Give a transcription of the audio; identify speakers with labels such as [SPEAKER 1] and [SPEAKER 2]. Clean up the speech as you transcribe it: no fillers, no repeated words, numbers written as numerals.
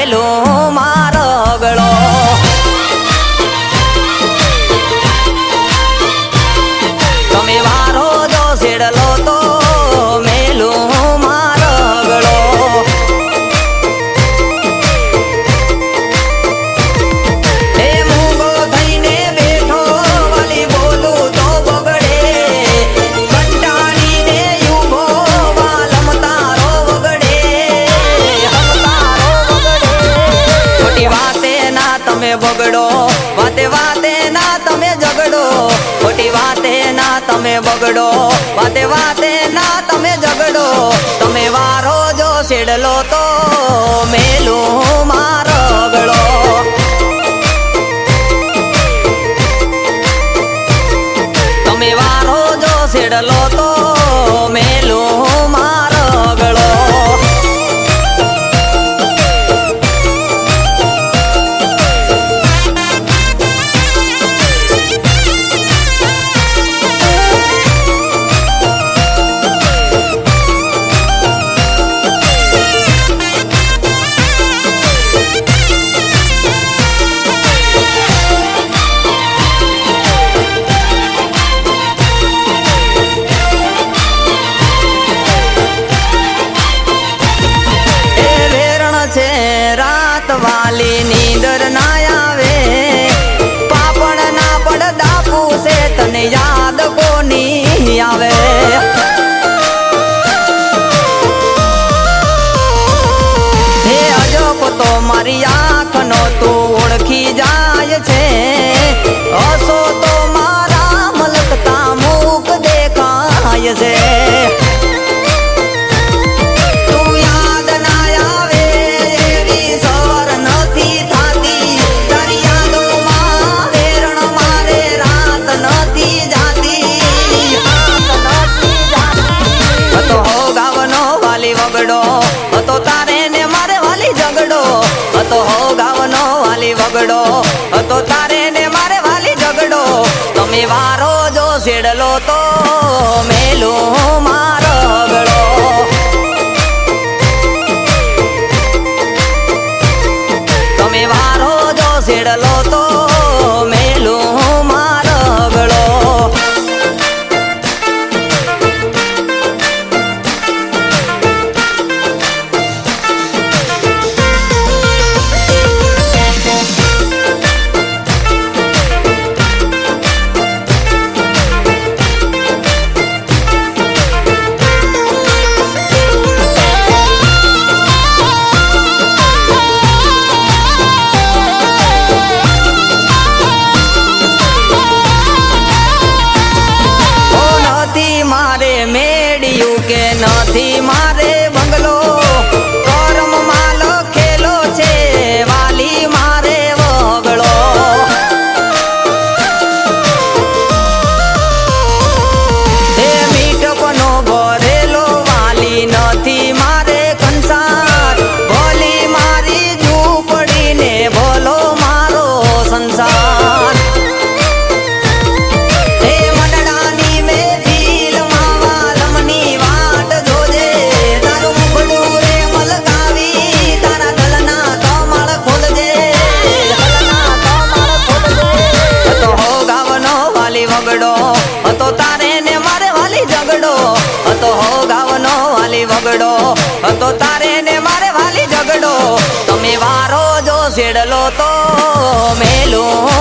[SPEAKER 1] મેલું મારો ગળો તમે વારો જો શેડલો તો મેલું મારો ગળો એ મૂંગો થઈને બેઠો વાલી બોલું તો બગડે કંટાળીને ઊભો વાલમ તારો વગડે ખોટી વાતે ના તમે બગડો વાતે વાતે ના તમે ઝગડો ખોટી વાતે ના તમે બગડો વાતે વાતે ના તમે ઝગડો તમે વારો જો શેડલો તો મેલું મારો ગળો તમે વારો જો શેડલો તો મેલું મારો ગળો રાત વાલી નીંદર ના આવે પાપણ ના પડદા પૂસે તને યાદ કોની આવે હે અજબ તો મારી આંખ નો તું ઓળખી જાય છે હસો તો મારા મલકતા મુખ દેખાય છે હતો તારે ને મારે વાલી ઝગડો હતો હો ગાવનો વાલી વગડો હતો તારે ને મારે વાલી ઝગડો તમે વારો જો શેડલો તો મેલું મારો ગળો તમે વારો જો શેડલો તો મેલું મારો ગળો કે નથી મારે બંગલો કરમ માં લખેલો છે વાલી મારે વગળો હે મીઠપનો ભરેલો વાલી નથી મારે કંસાર ભલી મારી ઝૂંપડીને ભલો મારો સંસાર હતો તારે ને મારે વાલી ઝગડો હતો હો ગાવનો વાલી વગડો હતો તારે ને મારે વાલી ઝગડો તમે વારો જો શેડલો તો મેલું